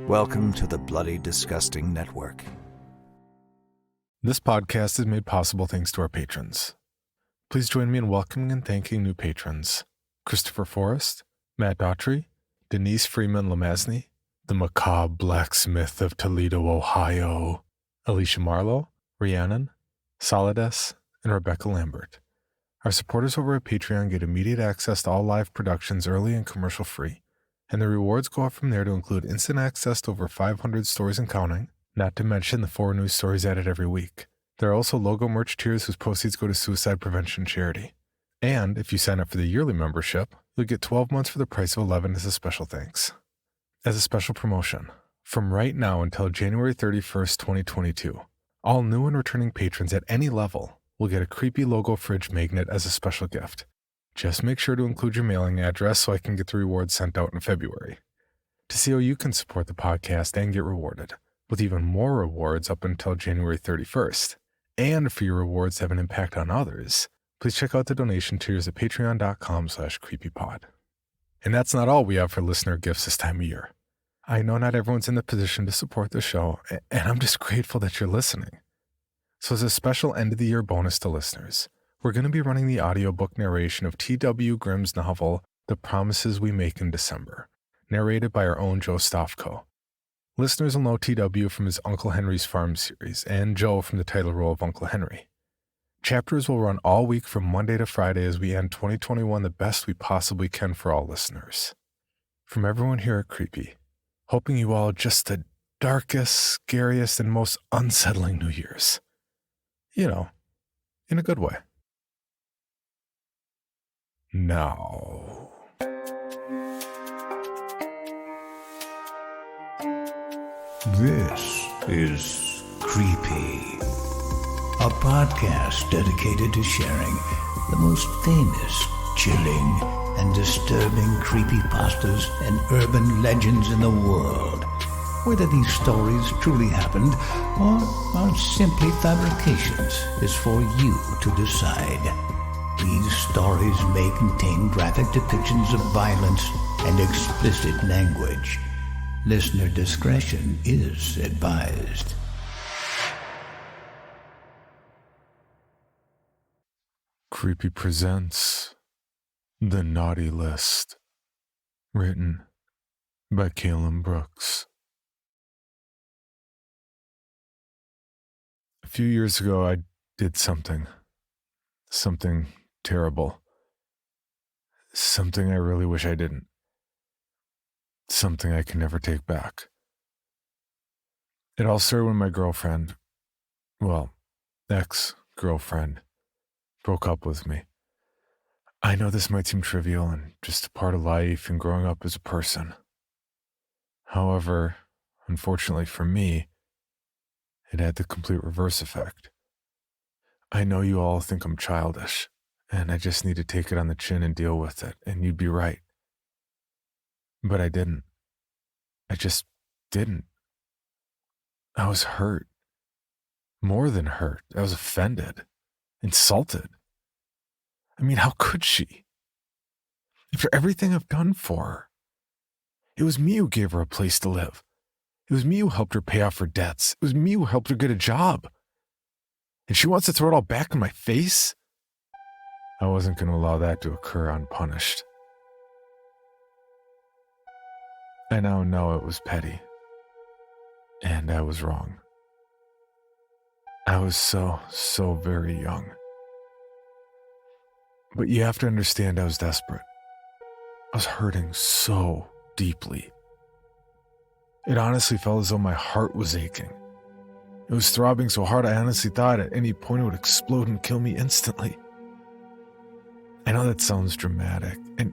Welcome to the Bloody Disgusting Network. This podcast is made possible thanks to our patrons. Please join me in welcoming and thanking new patrons: Christopher Forrest, Matt Daughtry, Denise Freeman Lamazny, the macabre blacksmith of Toledo, Ohio, Alicia Marlowe, Rhiannon, Solides, and Rebecca Lambert. Our supporters over at Patreon get immediate access to all live productions early and commercial-free, and the rewards go up from there to include instant access to over 500 stories and counting, not to mention the 4 new stories added every week. There are also logo merch tiers whose proceeds go to suicide prevention charity. And if you sign up for the yearly membership, you'll get 12 months for the price of 11 as a special thanks. As a special promotion, from right now until January 31st, 2022, all new and returning patrons at any level will get a creepy logo fridge magnet as a special gift. Just make sure to include your mailing address so I can get the rewards sent out in February. To see how you can support the podcast and get rewarded, with even more rewards up until January 31st, and for your rewards to have an impact on others, please check out the donation tiers at patreon.com/creepypod. And that's not all we have for listener gifts this time of year. I know not everyone's in the position to support the show, and I'm just grateful that you're listening. So as a special end-of-the-year bonus to listeners, we're going to be running the audiobook narration of T.W. Grimm's novel, The Promises We Make in December, narrated by our own Joe Stofko. Listeners will know T.W. from his Uncle Henry's Farm series, and Joe from the title role of Uncle Henry. Chapters will run all week from Monday to Friday as we end 2021 the best we possibly can for all listeners. From everyone here at Creepy, hoping you all just the darkest, scariest, and most unsettling New Year's. You know, in a good way. Now. This is Creepy, a podcast dedicated to sharing the most famous, chilling, and disturbing creepypastas and urban legends in the world. Whether these stories truly happened or are simply fabrications is for you to decide. These stories may contain graphic depictions of violence and explicit language. Listener discretion is advised. Creepy presents The Naughty List, written by Callum Brooks. A few years ago, I did something terrible. Something I really wish I didn't. Something I can never take back. It all started when my girlfriend, ex-girlfriend, broke up with me. I know this might seem trivial and just a part of life and growing up as a person. However, unfortunately for me, it had the complete reverse effect. I know you all think I'm childish, and I just need to take it on the chin and deal with it, and you'd be right. But I didn't. I just didn't. I was hurt. More than hurt. I was offended. Insulted. I mean, how could she? After everything I've done for her. It was me who gave her a place to live. It was me who helped her pay off her debts. It was me who helped her get a job. And she wants to throw it all back in my face? I wasn't going to allow that to occur unpunished. I now know it was petty. And I was wrong. I was so very young. But you have to understand I was desperate. I was hurting so deeply. It honestly felt as though my heart was aching. It was throbbing so hard I honestly thought at any point it would explode and kill me instantly. I know that sounds dramatic, and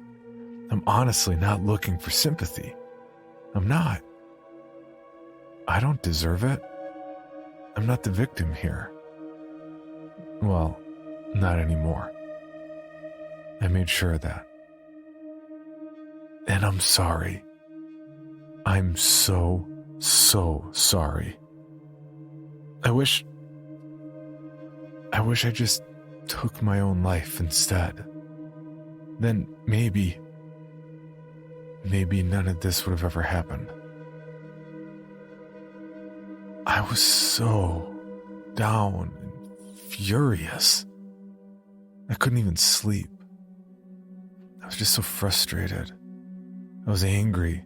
I'm honestly not looking for sympathy. I'm not. I don't deserve it. I'm not the victim here. Well, not anymore. I made sure of that. And I'm sorry. I'm so sorry. I wish I just took my own life instead. Then maybe none of this would have ever happened. I was so down and furious. I couldn't even sleep. I was just so frustrated. I was angry.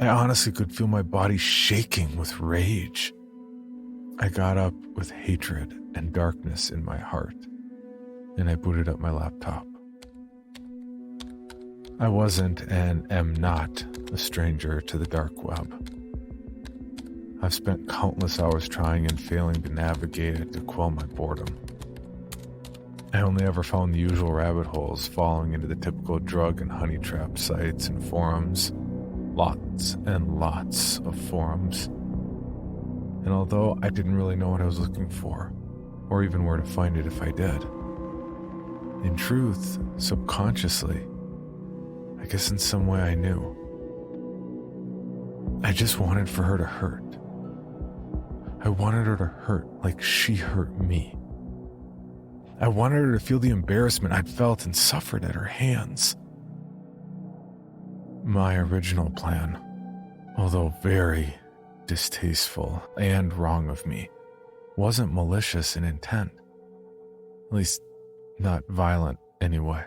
I honestly could feel my body shaking with rage. I got up with hatred and darkness in my heart, and I booted up my laptop. I wasn't and am not a stranger to the dark web. I've spent countless hours trying and failing to navigate it to quell my boredom. I only ever found the usual rabbit holes, falling into the typical drug and honey trap sites and forums. Lots and lots of forums. And although I didn't really know what I was looking for, or even where to find it if I did, in truth, subconsciously, I guess in some way I knew. I just wanted for her to hurt. I wanted her to hurt like she hurt me. I wanted her to feel the embarrassment I'd felt and suffered at her hands. My original plan, although very distasteful and wrong of me, wasn't malicious in intent. At least, not violent anyway.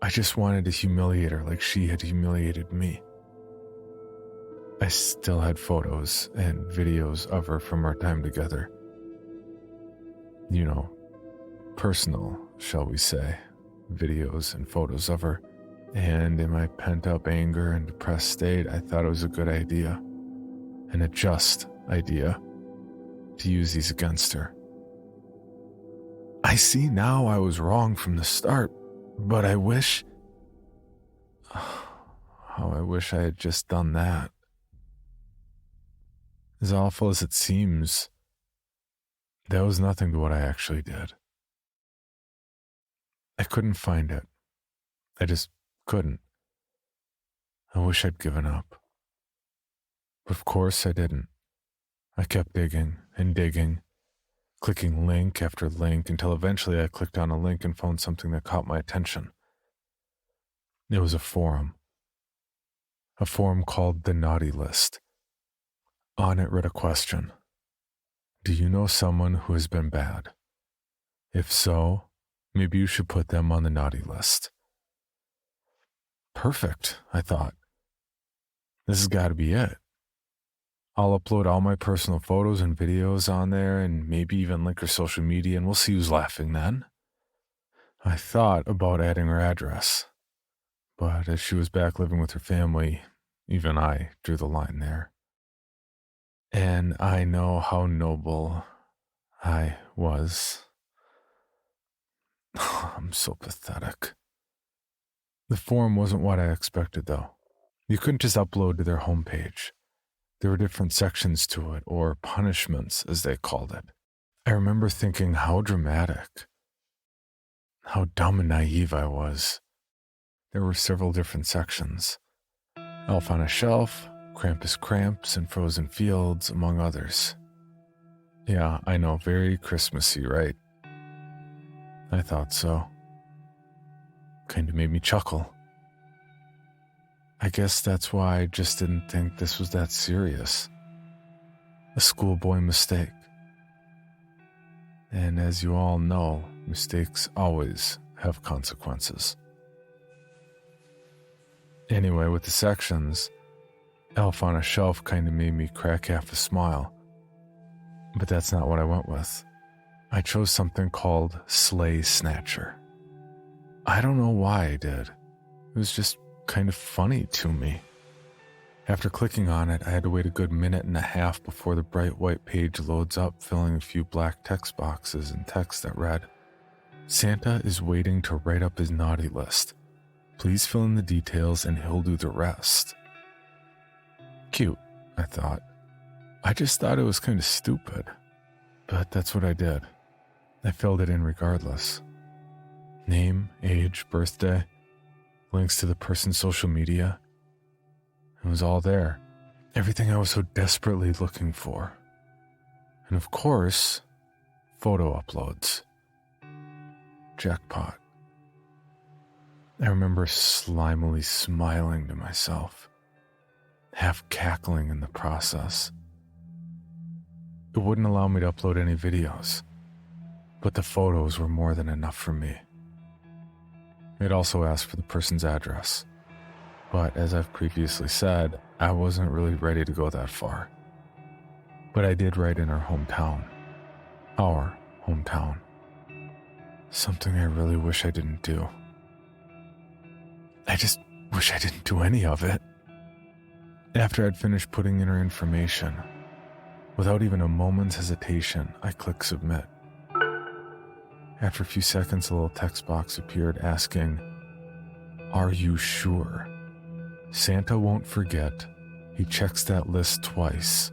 I just wanted to humiliate her like she had humiliated me. I still had photos and videos of her from our time together. You know, personal, shall we say, videos and photos of her. And in my pent-up anger and depressed state, I thought it was a good idea, and a just idea, to use these against her. I see now I was wrong from the start, but I wish... how I wish I had just done that. As awful as it seems, that was nothing to what I actually did. I couldn't find it. I just couldn't. I wish I'd given up. But of course I didn't. I kept digging and digging, clicking link after link until eventually I clicked on a link and found something that caught my attention. It was a forum called The Naughty List. On it read a question. Do you know someone who has been bad? If so, maybe you should put them on the naughty list. Perfect, I thought. This has got to be it. I'll upload all my personal photos and videos on there and maybe even link her social media, and we'll see who's laughing then. I thought about adding her address, but as she was back living with her family, even I drew the line there. And I know how noble I was. I'm so pathetic. The forum wasn't what I expected, though. You couldn't just upload to their homepage. There were different sections to it, or punishments, as they called it. I remember thinking how dramatic, how dumb and naive I was. There were several different sections. Elf on a Shelf, Krampus Cramps, and Frozen Fields, among others. Yeah, I know, very Christmassy, right? I thought so. Kinda made me chuckle. I guess that's why I just didn't think this was that serious. A schoolboy mistake. And as you all know, mistakes always have consequences. Anyway, with the sections, Elf on a Shelf kind of made me crack half a smile. But that's not what I went with. I chose something called Slay Snatcher. I don't know why I did. It was just kind of funny to me. After clicking on it, I had to wait a good minute and a half before the bright white page loads up, filling a few black text boxes and text that read, Santa is waiting to write up his naughty list. Please fill in the details and he'll do the rest. Cute, I thought. I just thought it was kind of stupid. But that's what I did. I filled it in regardless. Name, age, birthday, links to the person's social media. It was all there. Everything I was so desperately looking for. And of course, photo uploads. Jackpot. I remember slimily smiling to myself, half cackling in the process, It wouldn't allow me to upload any videos, but the photos were more than enough for me. It also asked for the person's address, but as I've previously said, I wasn't really ready to go that far. But I did write in her hometown, our hometown. Something I really wish I didn't do. I just wish I didn't do any of it. After I'd finished putting in her information, without even a moment's hesitation, I clicked submit. After a few seconds, a little text box appeared asking, "Are you sure? Santa won't forget. He checks that list twice.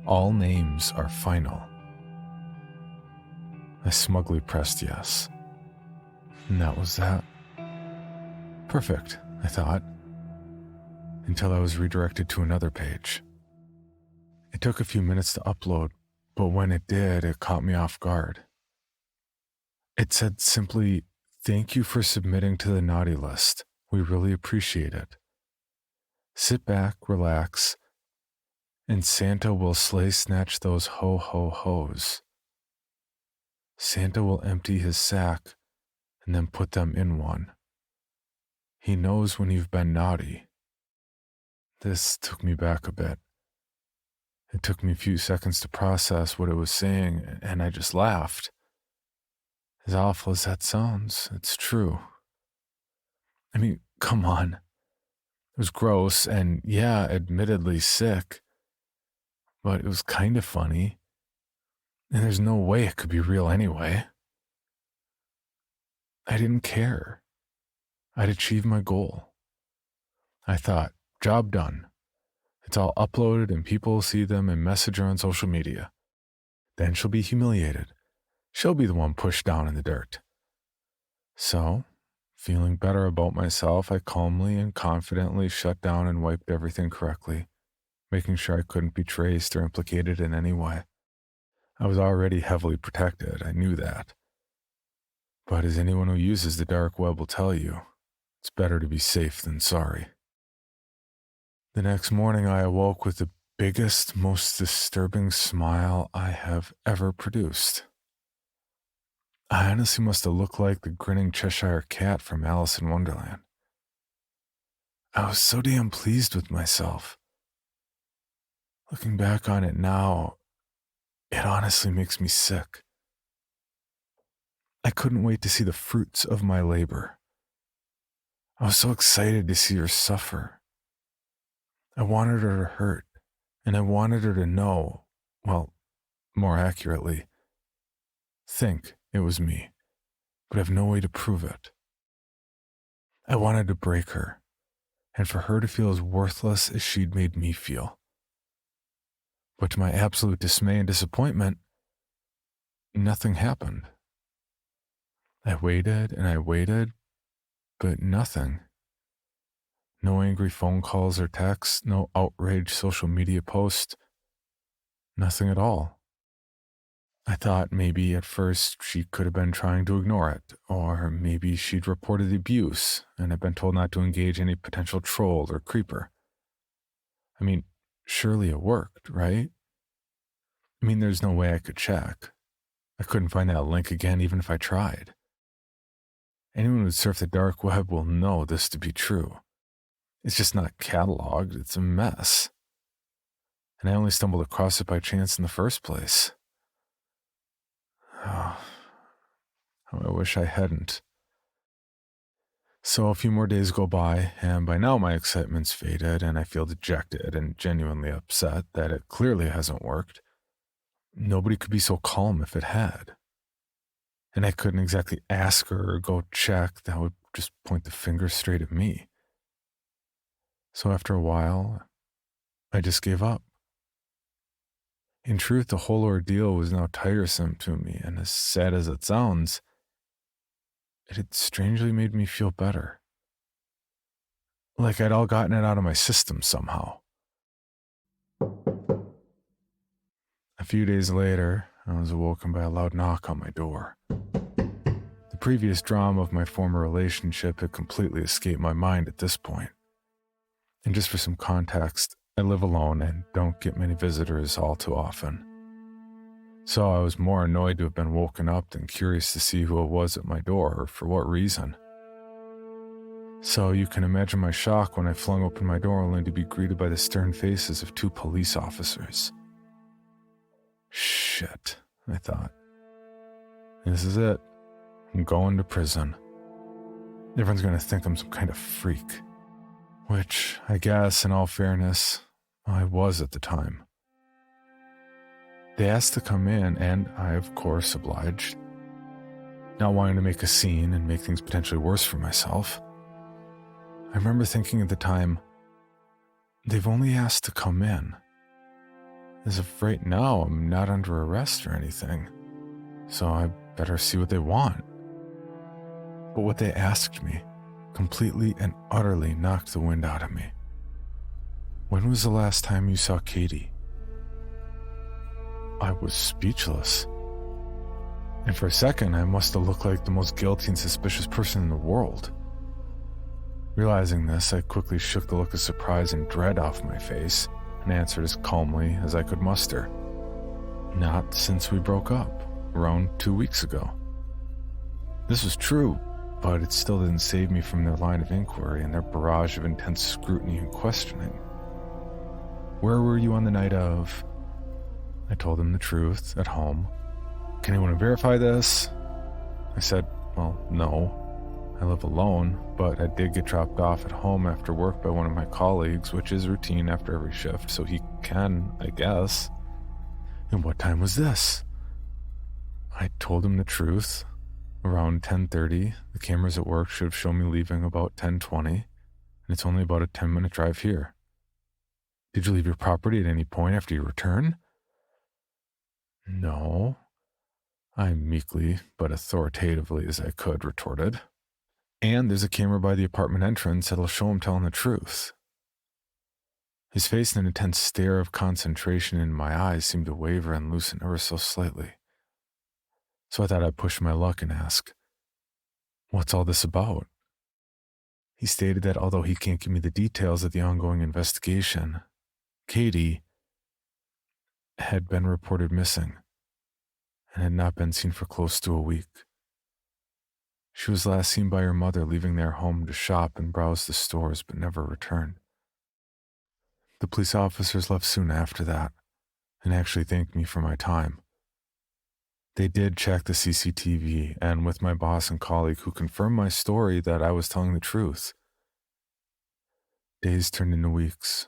All names are final." I smugly pressed yes. And that was that. Perfect, I thought, until I was redirected to another page. It took a few minutes to upload, but when it did, it caught me off guard. It said simply, "Thank you for submitting to the naughty list. We really appreciate it. Sit back, relax, and Santa will slay snatch those ho-ho-hos. Santa will empty his sack and then put them in one. He knows when you've been naughty." This took me back a bit. It took me a few seconds to process what it was saying, and I just laughed. As awful as that sounds, it's true. I mean, come on. It was gross and, yeah, admittedly sick, but it was kind of funny, and there's no way it could be real anyway. I didn't care. I'd achieved my goal. I thought, job done. It's all uploaded and people will see them and message her on social media. Then she'll be humiliated. She'll be the one pushed down in the dirt. So, feeling better about myself, I calmly and confidently shut down and wiped everything correctly, making sure I couldn't be traced or implicated in any way. I was already heavily protected, I knew that. But as anyone who uses the dark web will tell you, it's better to be safe than sorry. The next morning I awoke with the biggest, most disturbing smile I have ever produced. I honestly must have looked like the grinning Cheshire Cat from Alice in Wonderland. I was so damn pleased with myself. Looking back on it now, it honestly makes me sick. I couldn't wait to see the fruits of my labor. I was so excited to see her suffer. I wanted her to hurt, and I wanted her to know, well, more accurately, think it was me, but have no way to prove it. I wanted to break her, and for her to feel as worthless as she'd made me feel. But to my absolute dismay and disappointment, nothing happened. I waited and I waited, but nothing. No angry phone calls or texts, no outraged social media posts, nothing at all. I thought maybe at first she could have been trying to ignore it, or maybe she'd reported the abuse and had been told not to engage any potential troll or creeper. I mean, surely it worked, right? I mean, there's no way I could check. I couldn't find that link again even if I tried. Anyone who'd surf the dark web will know this to be true. It's just not cataloged, it's a mess. And I only stumbled across it by chance in the first place. Oh, how I wish I hadn't. So a few more days go by, and by now my excitement's faded, and I feel dejected and genuinely upset that it clearly hasn't worked. Nobody could be so calm if it had. And I couldn't exactly ask her or go check. That would just point the finger straight at me. So after a while, I just gave up. In truth, the whole ordeal was now tiresome to me, and as sad as it sounds, it had strangely made me feel better. Like I'd all gotten it out of my system somehow. A few days later, I was awoken by a loud knock on my door. The previous drama of my former relationship had completely escaped my mind at this point. And just for some context, I live alone and don't get many visitors all too often. So I was more annoyed to have been woken up than curious to see who it was at my door or for what reason. So you can imagine my shock when I flung open my door only to be greeted by the stern faces of 2 police officers. Shit, I thought. This is it. I'm going to prison. Everyone's going to think I'm some kind of freak. Which, I guess, in all fairness, I was at the time. They asked to come in, and I, of course, obliged. Not wanting to make a scene and make things potentially worse for myself. I remember thinking at the time, they've only asked to come in. As of right now, I'm not under arrest or anything, so I better see what they want. But what they asked me completely and utterly knocked the wind out of me. When was the last time you saw Katie? I was speechless. And for a second, I must have looked like the most guilty and suspicious person in the world. Realizing this, I quickly shook the look of surprise and dread off my face and answered as calmly as I could muster. Not since we broke up, around 2 weeks ago. This was true, but it still didn't save me from their line of inquiry and their barrage of intense scrutiny and questioning. Where were you on the night of? I told them the truth, at home. Can anyone verify this? I said, well, no. I live alone, but I did get dropped off at home after work by one of my colleagues, which is routine after every shift, so he can, I guess. And what time was this? I told him the truth. Around 10:30, the cameras at work should have shown me leaving about 10:20, and it's only about a 10-minute drive here. Did you leave your property at any point after your return? No. I meekly, but authoritatively as I could, retorted. And there's a camera by the apartment entrance that'll show him telling the truth. His face and an intense stare of concentration in my eyes seemed to waver and loosen ever so slightly. So I thought I'd push my luck and ask, what's all this about? He stated that although he can't give me the details of the ongoing investigation, Katie had been reported missing and had not been seen for close to a week. She was last seen by her mother leaving their home to shop and browse the stores, but never returned. The police officers left soon after that and actually thanked me for my time. They did check the CCTV, and with my boss and colleague who confirmed my story that I was telling the truth. Days turned into weeks,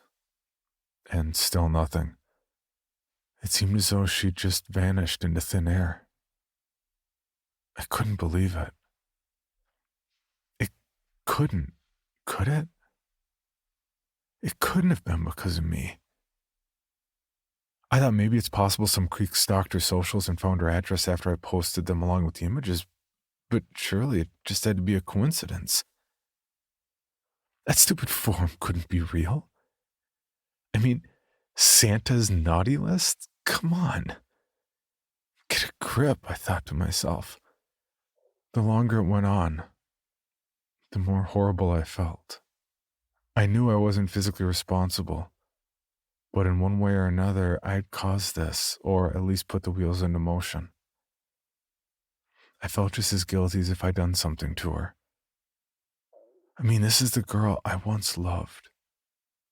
and still nothing. It seemed as though she'd just vanished into thin air. I couldn't believe it. It couldn't, could it? It couldn't have been because of me. I thought maybe it's possible some creep stalked her socials and found her address after I posted them along with the images, but surely it just had to be a coincidence. That stupid form couldn't be real. I mean, Santa's naughty list? Come on. Get a grip, I thought to myself. The longer it went on, the more horrible I felt. I knew I wasn't physically responsible, but in one way or another, I'd caused this, or at least put the wheels into motion. I felt just as guilty as if I'd done something to her. I mean, this is the girl I once loved,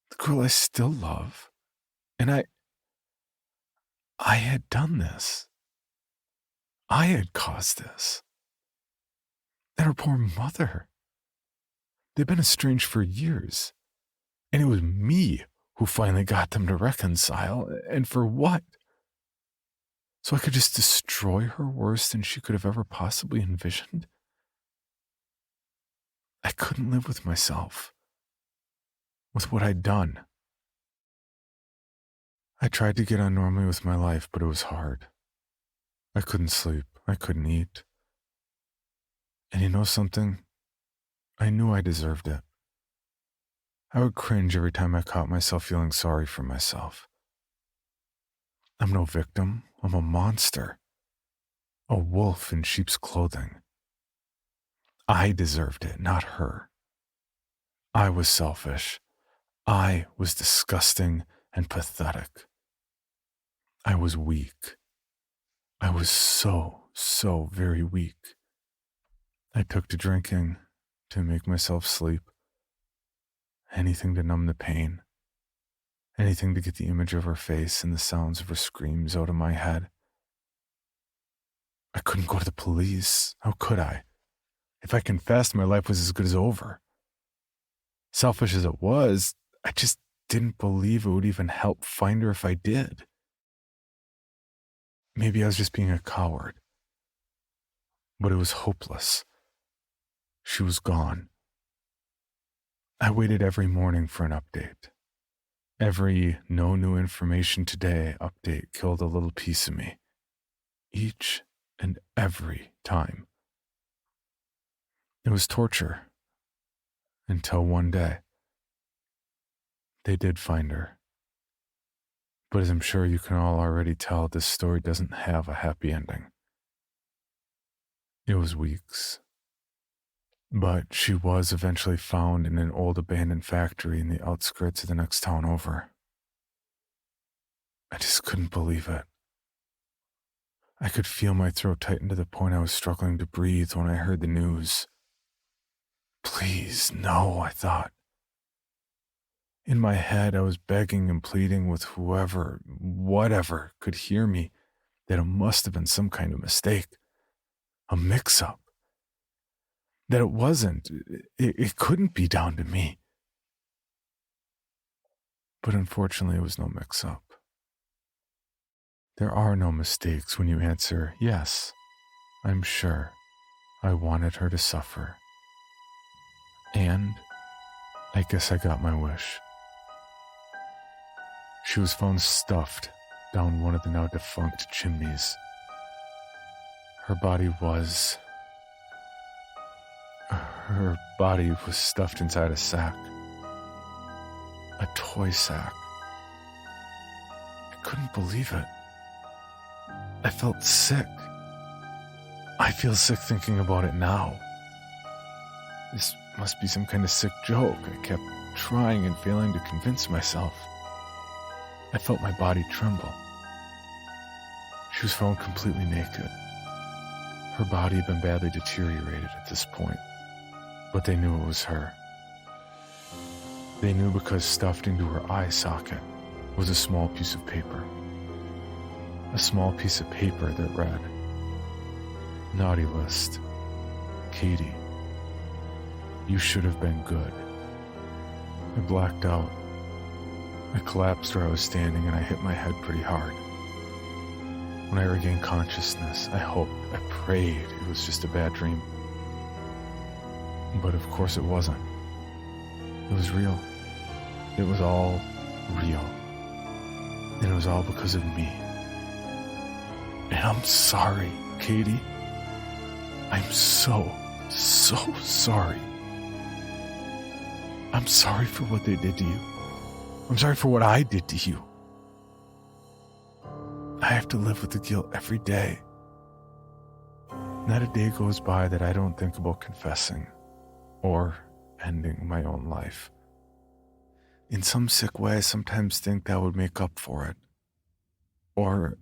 the girl I still love, and I had done this. I had caused this. And her poor mother. They'd been estranged for years, and it was me who finally got them to reconcile, and for what? So I could just destroy her worse than she could have ever possibly envisioned? I couldn't live with myself, with what I'd done. I tried to get on normally with my life, but it was hard. I couldn't sleep. I couldn't eat. And you know something? I knew I deserved it. I would cringe every time I caught myself feeling sorry for myself. I'm no victim. I'm a monster. A wolf in sheep's clothing. I deserved it, not her. I was selfish. I was disgusting and pathetic. I was weak. I was so very weak. I took to drinking to make myself sleep. Anything to numb the pain. Anything to get the image of her face and the sounds of her screams out of my head. I couldn't go to the police. How could I? If I confessed, my life was as good as over. Selfish as it was, I just didn't believe it would even help find her if I did. Maybe I was just being a coward. But it was hopeless. She was gone. I waited every morning for an update. Every no new information today update killed a little piece of me. Each and every time. It was torture. Until one day, they did find her. But as I'm sure you can all already tell, this story doesn't have a happy ending. It was weeks. But she was eventually found in an old abandoned factory in the outskirts of the next town over. I just couldn't believe it. I could feel my throat tighten to the point I was struggling to breathe when I heard the news. Please, no, I thought. In my head, I was begging and pleading with whoever, whatever, could hear me that it must have been some kind of mistake, a mix-up. That it wasn't, it couldn't be down to me. But unfortunately, it was no mix-up. There are no mistakes when you answer, yes, I'm sure I wanted her to suffer. And I guess I got my wish. She was found stuffed down one of the now defunct chimneys. Her body was stuffed inside a sack. A toy sack. I couldn't believe it. I felt sick. I feel sick thinking about it now. This must be some kind of sick joke. I kept trying and failing to convince myself. I felt my body tremble. She was found completely naked. Her body had been badly deteriorated at this point, but they knew it was her. They knew because stuffed into her eye socket was a small piece of paper. A small piece of paper that read, "Naughty list. Katie. You should have been good." I blacked out. I collapsed where I was standing and I hit my head pretty hard. When I regained consciousness, I hoped, I prayed it was just a bad dream. But of course it wasn't. It was real. It was all real. And it was all because of me. And I'm sorry, Katie. I'm so sorry. I'm sorry for what they did to you. I'm sorry for what I did to you. I have to live with the guilt every day. Not a day goes by that I don't think about confessing or ending my own life. In some sick way, I sometimes think that would make up for it. Or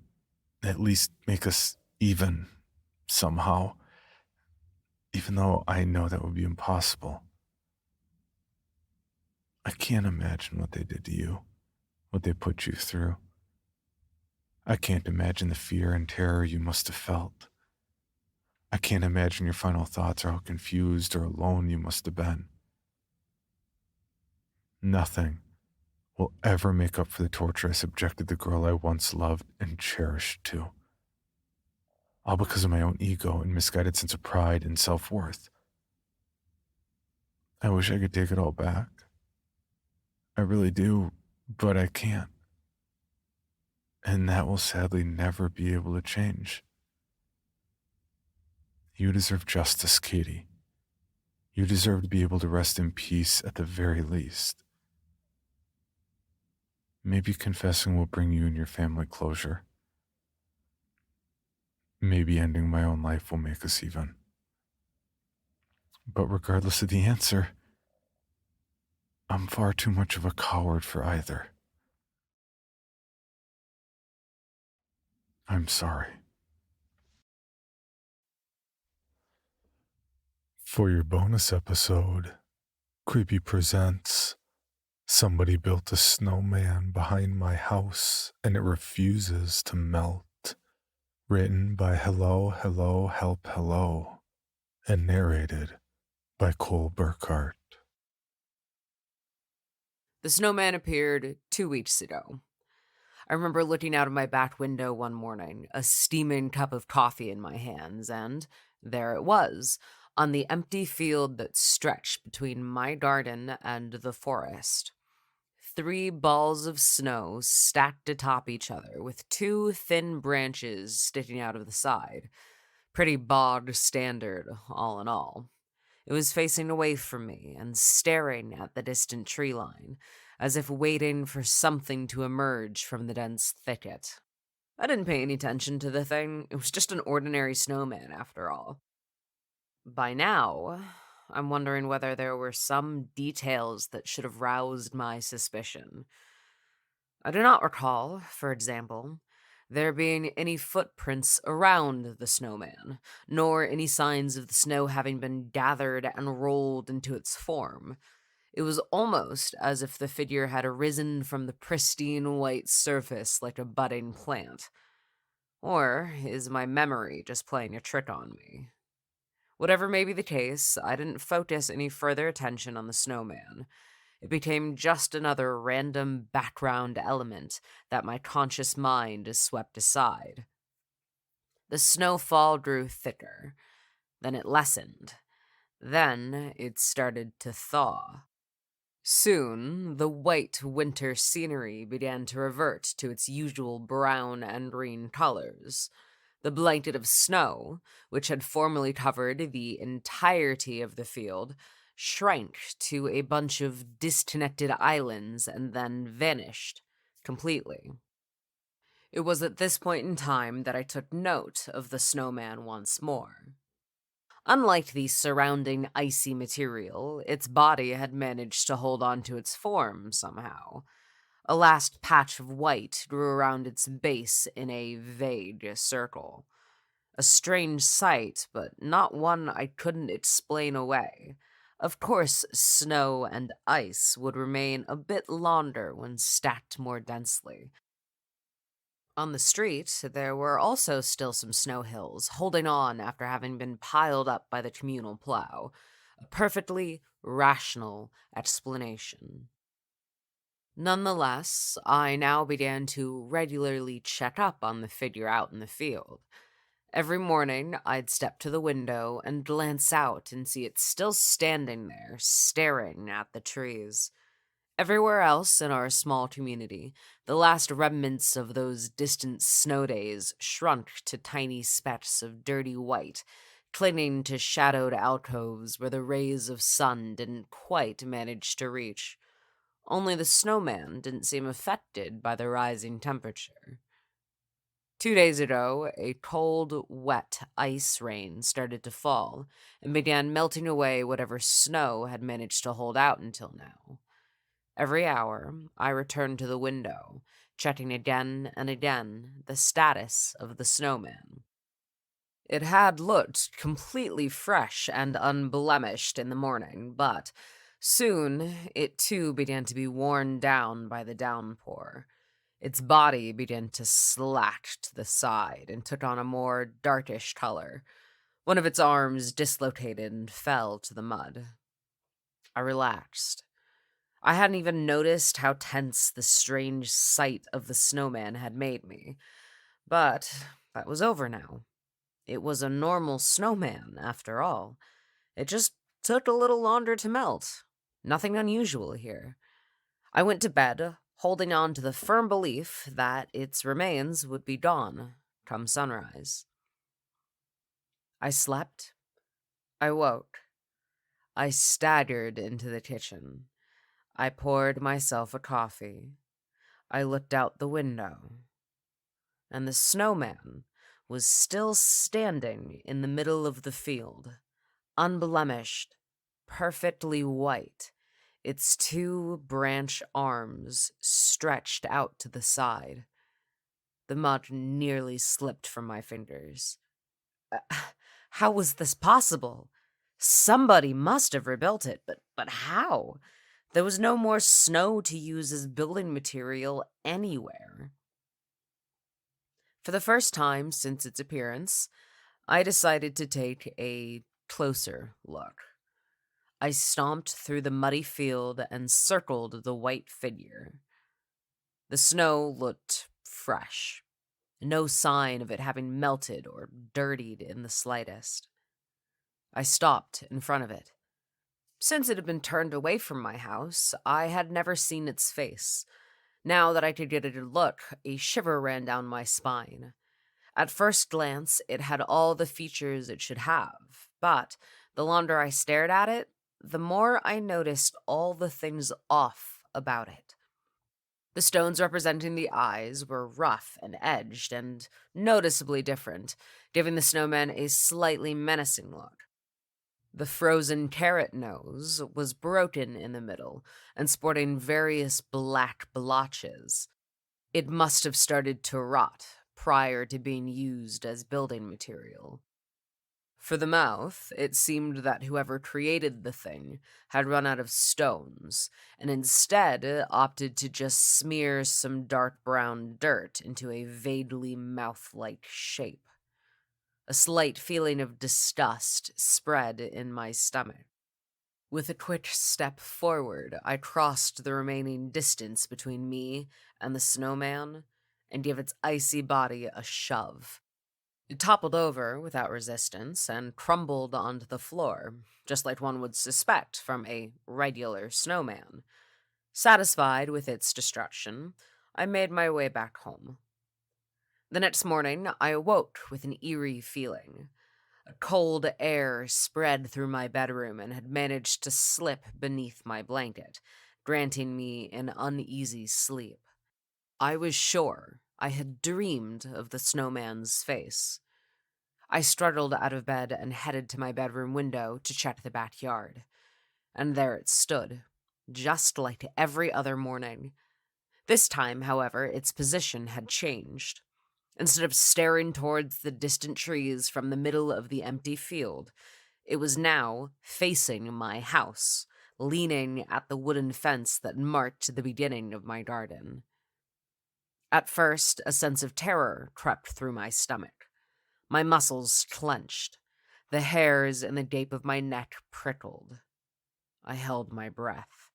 at least make us even somehow. Even though I know that would be impossible. I can't imagine what they did to you, what they put you through. I can't imagine the fear and terror you must have felt. I can't imagine your final thoughts or how confused or alone you must have been. Nothing will ever make up for the torture I subjected the girl I once loved and cherished to. All because of my own ego and misguided sense of pride and self-worth. I wish I could take it all back. I really do, but I can't. And that will sadly never be able to change. You deserve justice, Katie. You deserve to be able to rest in peace at the very least. Maybe confessing will bring you and your family closure. Maybe ending my own life will make us even. But regardless of the answer, I'm far too much of a coward for either. I'm sorry. For your bonus episode, Creepy presents Somebody Built a Snowman Behind My House and It Refuses to Melt. Written by Hello, Hello, Help, Hello, and narrated by Cole Burkhart. The snowman appeared 2 weeks ago. I remember looking out of my back window one morning, a steaming cup of coffee in my hands, and there it was, on the empty field that stretched between my garden and the forest. 3 balls of snow stacked atop each other, with 2 thin branches sticking out of the side. Pretty bog standard, all in all. It was facing away from me and staring at the distant tree line, as if waiting for something to emerge from the dense thicket. I didn't pay any attention to the thing. It was just an ordinary snowman, after all. By now, I'm wondering whether there were some details that should have roused my suspicion. I do not recall, for example, there being any footprints around the snowman, nor any signs of the snow having been gathered and rolled into its form. It was almost as if the figure had arisen from the pristine white surface like a budding plant. Or is my memory just playing a trick on me? Whatever may be the case, I didn't focus any further attention on the snowman. It became just another random background element that my conscious mind swept aside. The snowfall grew thicker. Then it lessened. Then it started to thaw. Soon, the white winter scenery began to revert to its usual brown and green colors. The blanket of snow, which had formerly covered the entirety of the field, shrank to a bunch of disconnected islands and then vanished completely. It was at this point in time that I took note of the snowman once more. Unlike the surrounding icy material, its body had managed to hold on to its form somehow. A last patch of white grew around its base in a vague circle. A strange sight, but not one I couldn't explain away. Of course, snow and ice would remain a bit longer when stacked more densely. On the street, there were also still some snow hills, holding on after having been piled up by the communal plow. A perfectly rational explanation. Nonetheless, I now began to regularly check up on the figure out in the field. Every morning, I'd step to the window and glance out and see it still standing there, staring at the trees. Everywhere else in our small community, the last remnants of those distant snow days shrunk to tiny specks of dirty white, clinging to shadowed alcoves where the rays of sun didn't quite manage to reach. Only the snowman didn't seem affected by the rising temperature. 2 days ago, a cold, wet ice rain started to fall and began melting away whatever snow had managed to hold out until now. Every hour, I returned to the window, checking again and again the status of the snowman. It had looked completely fresh and unblemished in the morning, but soon it too began to be worn down by the downpour. Its body began to slack to the side and took on a more darkish color. One of its arms dislocated and fell to the mud. I relaxed. I hadn't even noticed how tense the strange sight of the snowman had made me. But that was over now. It was a normal snowman, after all. It just took a little longer to melt. Nothing unusual here. I went to bed, holding on to the firm belief that its remains would be gone come sunrise. I slept. I woke. I staggered into the kitchen. I poured myself a coffee. I looked out the window. And the snowman was still standing in the middle of the field, unblemished, perfectly white, its 2 branch arms stretched out to the side. The mud nearly slipped from my fingers. How was this possible? Somebody must have rebuilt it, but how? There was no more snow to use as building material anywhere. For the first time since its appearance, I decided to take a closer look. I stomped through the muddy field and circled the white figure. The snow looked fresh, no sign of it having melted or dirtied in the slightest. I stopped in front of it. Since it had been turned away from my house, I had never seen its face. Now that I could get a good look, a shiver ran down my spine. At first glance, it had all the features it should have, but the longer I stared at it, the more I noticed all the things off about it. The stones representing the eyes were rough and edged and noticeably different, giving the snowman a slightly menacing look. The frozen carrot nose was broken in the middle and sporting various black blotches. It must have started to rot prior to being used as building material. For the mouth, it seemed that whoever created the thing had run out of stones, and instead opted to just smear some dark brown dirt into a vaguely mouth-like shape. A slight feeling of disgust spread in my stomach. With a quick step forward, I crossed the remaining distance between me and the snowman and gave its icy body a shove. It toppled over without resistance and crumbled onto the floor, just like one would suspect from a regular snowman. Satisfied with its destruction, I made my way back home. The next morning, I awoke with an eerie feeling. A cold air spread through my bedroom and had managed to slip beneath my blanket, granting me an uneasy sleep. I was sure I had dreamed of the snowman's face. I struggled out of bed and headed to my bedroom window to check the backyard. And there it stood, just like every other morning. This time, however, its position had changed. Instead of staring towards the distant trees from the middle of the empty field, it was now facing my house, leaning at the wooden fence that marked the beginning of my garden. At first, a sense of terror crept through my stomach. My muscles clenched. The hairs in the nape of my neck prickled. I held my breath.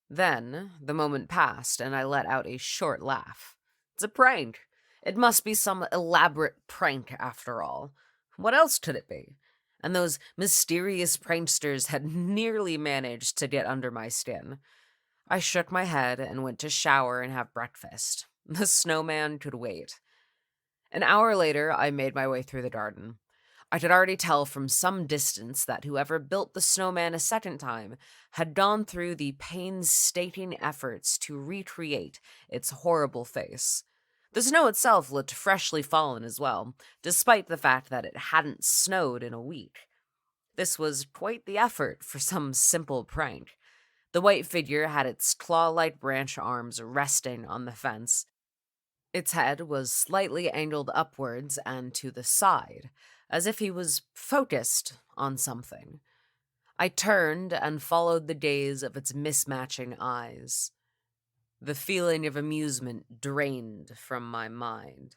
Then, the moment passed, and I let out a short laugh. It's a prank. It must be some elaborate prank, after all. What else could it be? And those mysterious pranksters had nearly managed to get under my skin. I shook my head and went to shower and have breakfast. The snowman could wait. An hour later, I made my way through the garden. I could already tell from some distance that whoever built the snowman a second time had gone through the painstaking efforts to recreate its horrible face. The snow itself looked freshly fallen as well, despite the fact that it hadn't snowed in a week. This was quite the effort for some simple prank. The white figure had its claw-like branch arms resting on the fence. Its head was slightly angled upwards and to the side, as if he was focused on something. I turned and followed the gaze of its mismatching eyes. The feeling of amusement drained from my mind.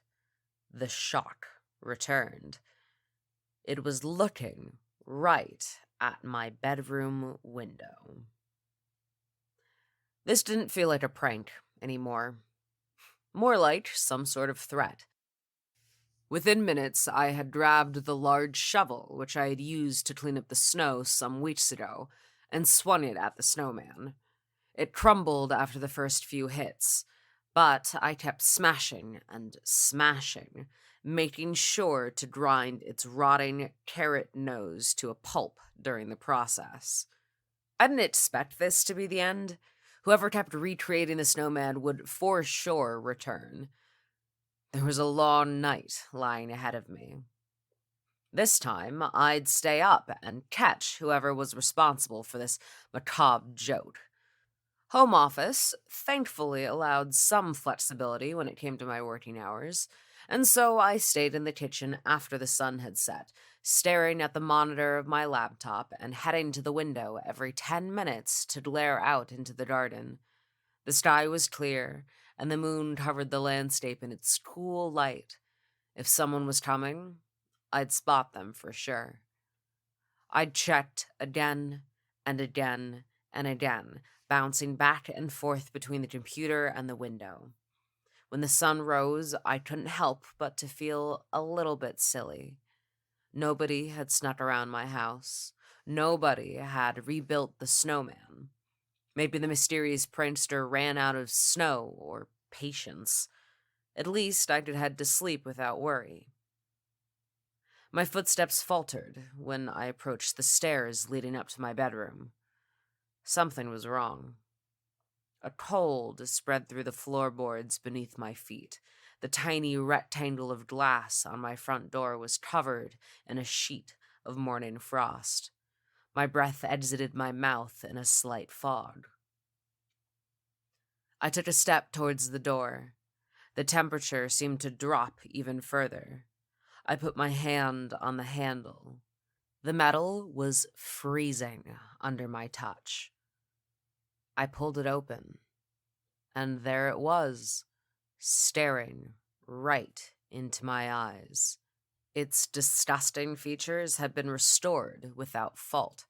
The shock returned. It was looking right at my bedroom window. This didn't feel like a prank anymore. More like some sort of threat. Within minutes, I had grabbed the large shovel, which I had used to clean up the snow some weeks ago, and swung it at the snowman. It crumbled after the first few hits, but I kept smashing and smashing, making sure to grind its rotting carrot nose to a pulp during the process. I didn't expect this to be the end. Whoever kept recreating the snowman would for sure return. There was a long night lying ahead of me. This time, I'd stay up and catch whoever was responsible for this macabre joke. Home office thankfully allowed some flexibility when it came to my working hours, And so I stayed in the kitchen after the sun had set, staring at the monitor of my laptop and heading to the window every 10 minutes to glare out into the garden. The sky was clear, and the moon covered the landscape in its cool light. If someone was coming, I'd spot them for sure. I'd checked again and again and again, bouncing back and forth between the computer and the window. When the sun rose, I couldn't help but to feel a little bit silly. Nobody had snuck around my house. Nobody had rebuilt the snowman. Maybe the mysterious prankster ran out of snow or patience. At least I could head to sleep without worry. My footsteps faltered when I approached the stairs leading up to my bedroom. Something was wrong. A cold spread through the floorboards beneath my feet. The tiny rectangle of glass on my front door was covered in a sheet of morning frost. My breath exited my mouth in a slight fog. I took a step towards the door. The temperature seemed to drop even further. I put my hand on the handle. The metal was freezing under my touch. I pulled it open, and there it was, staring right into my eyes. Its disgusting features had been restored without fault.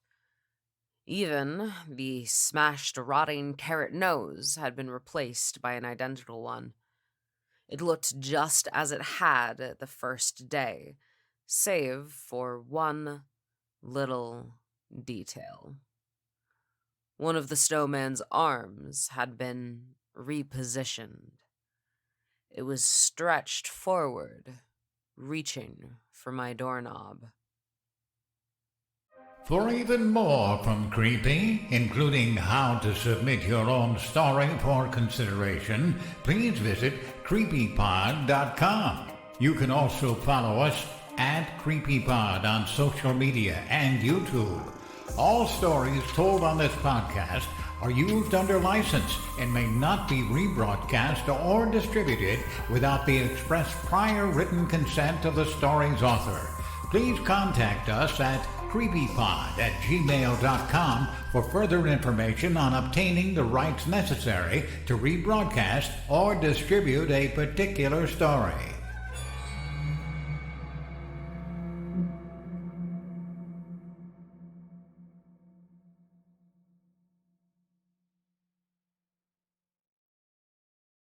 Even the smashed, rotting carrot nose had been replaced by an identical one. It looked just as it had the first day, save for one little detail. One of the snowman's arms had been repositioned. It was stretched forward, reaching for my doorknob. For even more from Creepy, including how to submit your own story for consideration, please visit creepypod.com. You can also follow us at CreepyPod on social media and YouTube. All stories told on this podcast are used under license and may not be rebroadcast or distributed without the express prior written consent of the story's author. Please contact us at creepypod@gmail.com for further information on obtaining the rights necessary to rebroadcast or distribute a particular story.